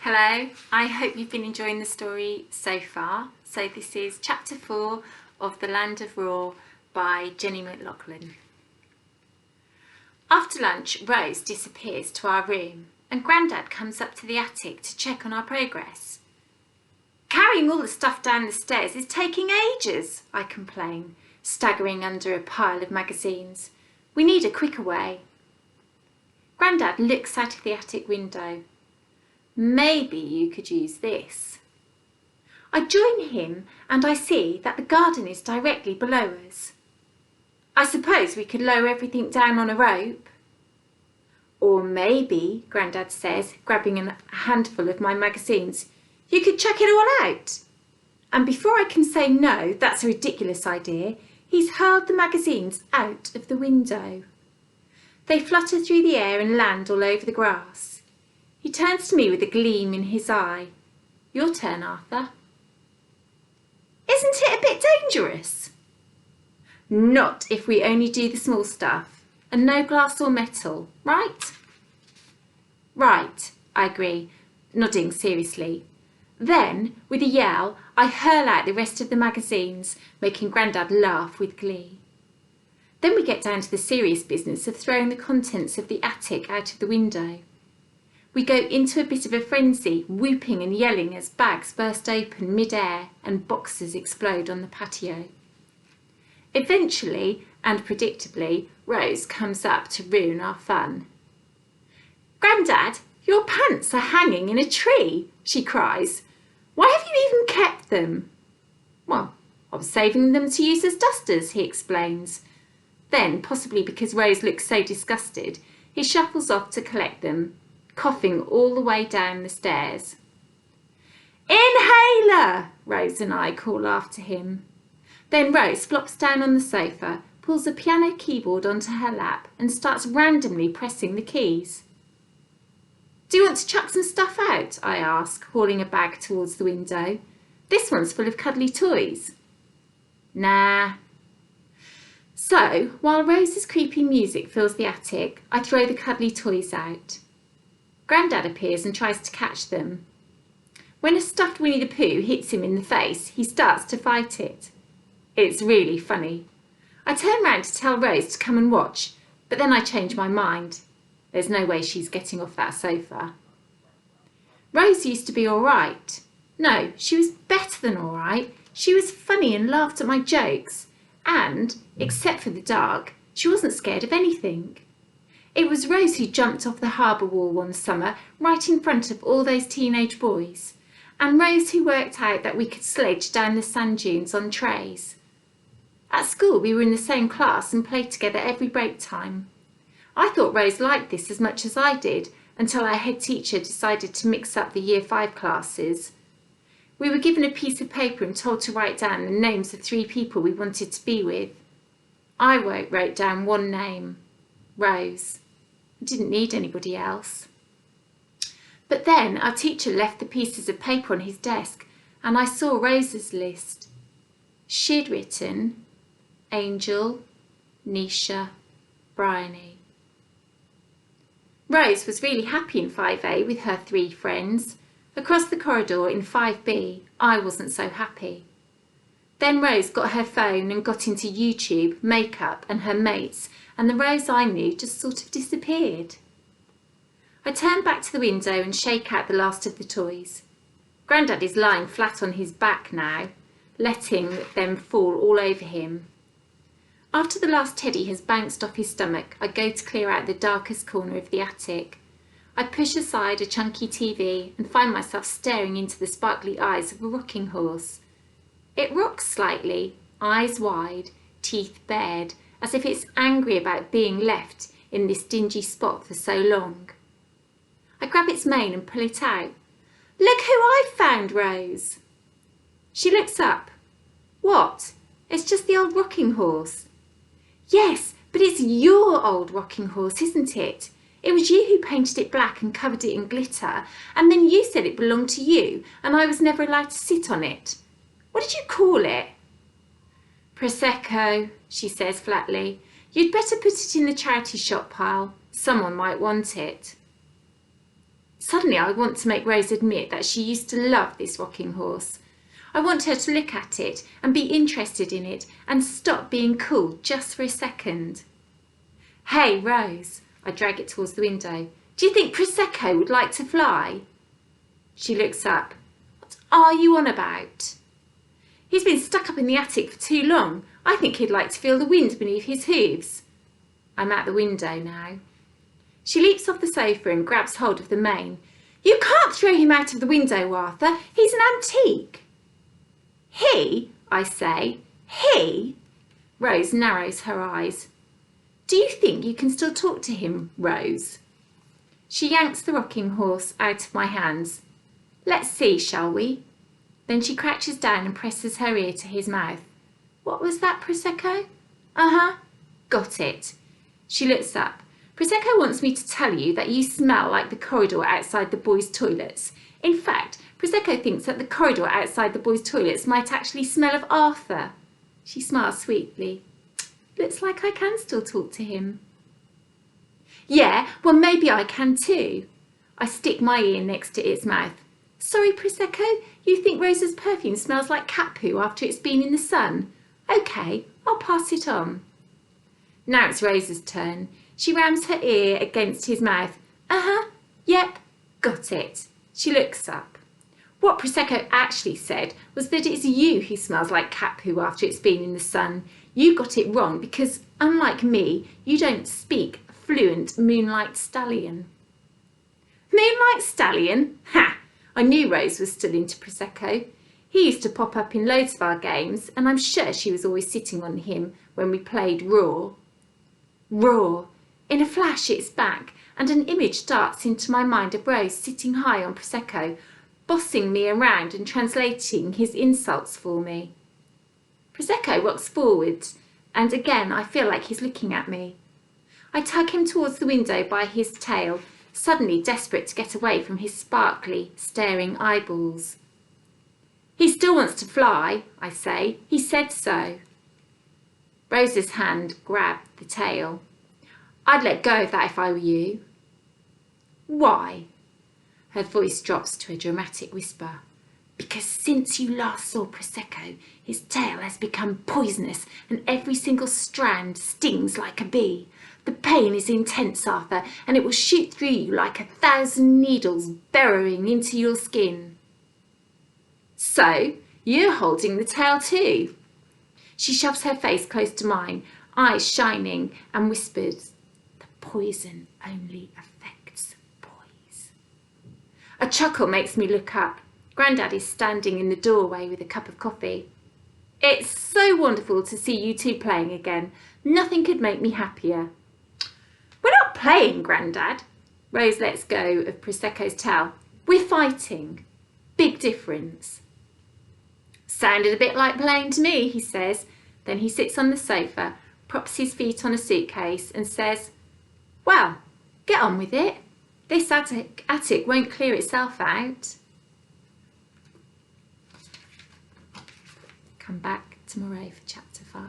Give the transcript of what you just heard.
Hello, I hope you've been enjoying the story so far. So this is chapter 4 of The Land of Roar by Jenny McClachlan. After lunch, Rose disappears to our room and Grandad comes up to the attic to check on our progress. Carrying all the stuff down the stairs is taking ages, I complain, staggering under a pile of magazines. We need a quicker way. Grandad looks out of the attic window. Maybe you could use this. I join him and I see that the garden is directly below us. I suppose we could lower everything down on a rope. Or maybe, Grandad says, grabbing a handful of my magazines, you could chuck it all out. And before I can say no, that's a ridiculous idea, he's hurled the magazines out of the window. They flutter through the air and land all over the grass. He turns to me with a gleam in his eye. Your turn, Arthur. Isn't it a bit dangerous? Not if we only do the small stuff, and no glass or metal, right? Right, I agree, nodding seriously. Then, with a yell, I hurl out the rest of the magazines, making Grandad laugh with glee. Then we get down to the serious business of throwing the contents of the attic out of the window. We go into a bit of a frenzy, whooping and yelling as bags burst open mid-air and boxes explode on the patio. Eventually, and predictably, Rose comes up to ruin our fun. Grandad, your pants are hanging in a tree, she cries. Why have you even kept them? Well, I was saving them to use as dusters, he explains. Then, possibly because Rose looks so disgusted, he shuffles off to collect them, coughing all the way down the stairs. Inhaler! Rose and I call after him. Then Rose flops down on the sofa, pulls a piano keyboard onto her lap and starts randomly pressing the keys. Do you want to chuck some stuff out? I ask, hauling a bag towards the window. This one's full of cuddly toys. Nah. So, while Rose's creepy music fills the attic, I throw the cuddly toys out. Grandad appears and tries to catch them. When a stuffed Winnie the Pooh hits him in the face, he starts to fight it. It's really funny. I turn round to tell Rose to come and watch, but then I change my mind. There's no way she's getting off that sofa. Rose used to be all right. No, she was better than all right. She was funny and laughed at my jokes. And, except for the dark, she wasn't scared of anything. It was Rose who jumped off the harbour wall one summer, right in front of all those teenage boys, and Rose who worked out that we could sledge down the sand dunes on trays. At school we were in the same class and played together every break time. I thought Rose liked this as much as I did, until our head teacher decided to mix up the Year 5 classes. We were given a piece of paper and told to write down the names of 3 people we wanted to be with. I wrote down one name, Rose. I didn't need anybody else. But then our teacher left the pieces of paper on his desk and I saw Rose's list. She'd written Angel, Nisha, Bryony. Rose was really happy in 5A with her 3 friends. Across the corridor in 5B, I wasn't so happy. Then Rose got her phone and got into YouTube, makeup and her mates, and the Rose I knew just sort of disappeared. I turn back to the window and shake out the last of the toys. Grandad is lying flat on his back now, letting them fall all over him. After the last teddy has bounced off his stomach, I go to clear out the darkest corner of the attic. I push aside a chunky TV and find myself staring into the sparkly eyes of a rocking horse. It rocks slightly, eyes wide, teeth bared, as if it's angry about being left in this dingy spot for so long. I grab its mane and pull it out. Look who I've found, Rose. She looks up. What? It's just the old rocking horse. Yes, but it's your old rocking horse, isn't it? It was you who painted it black and covered it in glitter, and then you said it belonged to you, and I was never allowed to sit on it. What did you call it? Prosecco, she says flatly. You'd better put it in the charity shop pile. Someone might want it. Suddenly I want to make Rose admit that she used to love this rocking horse. I want her to look at it and be interested in it and stop being cool just for a second. Hey, Rose, I drag it towards the window. Do you think Prosecco would like to fly? She looks up. What are you on about? He's been stuck up in the attic for too long. I think he'd like to feel the wind beneath his hooves. I'm at the window now. She leaps off the sofa and grabs hold of the mane. You can't throw him out of the window, Arthur. He's an antique. He, I say. He? Rose narrows her eyes. Do you think you can still talk to him, Rose? She yanks the rocking horse out of my hands. Let's see, shall we? Then she crouches down and presses her ear to his mouth. What was that, Prosecco? Uh-huh. Got it. She looks up. Prosecco wants me to tell you that you smell like the corridor outside the boys' toilets. In fact, Prosecco thinks that the corridor outside the boys' toilets might actually smell of Arthur. She smiles sweetly. Looks like I can still talk to him. Yeah, well, maybe I can too. I stick my ear next to its mouth. Sorry, Prosecco, you think Rosa's perfume smells like cat poo after it's been in the sun? OK, I'll pass it on. Now it's Rosa's turn. She rams her ear against his mouth. Uh-huh, yep, got it. She looks up. What Prosecco actually said was that it's you who smells like cat poo after it's been in the sun. You got it wrong because, unlike me, you don't speak fluent Moonlight Stallion. Moonlight Stallion? Ha! I knew Rose was still into Prosecco. He used to pop up in loads of our games, and I'm sure she was always sitting on him when we played Raw. Raw. In a flash it's back, and an image darts into my mind of Rose sitting high on Prosecco, bossing me around and translating his insults for me. Prosecco rocks forwards, and again I feel like he's looking at me. I tug him towards the window by his tail, suddenly desperate to get away from his sparkly, staring eyeballs. He still wants to fly, I say. He said so. Rose's hand grabbed the tail. I'd let go of that if I were you. Why? Her voice drops to a dramatic whisper. Because since you last saw Prosecco, his tail has become poisonous and every single strand stings like a bee. The pain is intense, Arthur, and it will shoot through you like 1,000 needles burrowing into your skin. So, you're holding the tail too. She shoves her face close to mine, eyes shining, and whispers, the poison only affects boys. A chuckle makes me look up. Grandad is standing in the doorway with a cup of coffee. It's so wonderful to see you two playing again. Nothing could make me happier. We're not playing, Grandad. Rose lets go of Prosecco's tail. We're fighting. Big difference. Sounded a bit like playing to me, he says. Then he sits on the sofa, props his feet on a suitcase and says, well, get on with it. This attic won't clear itself out. Come back tomorrow for chapter 5.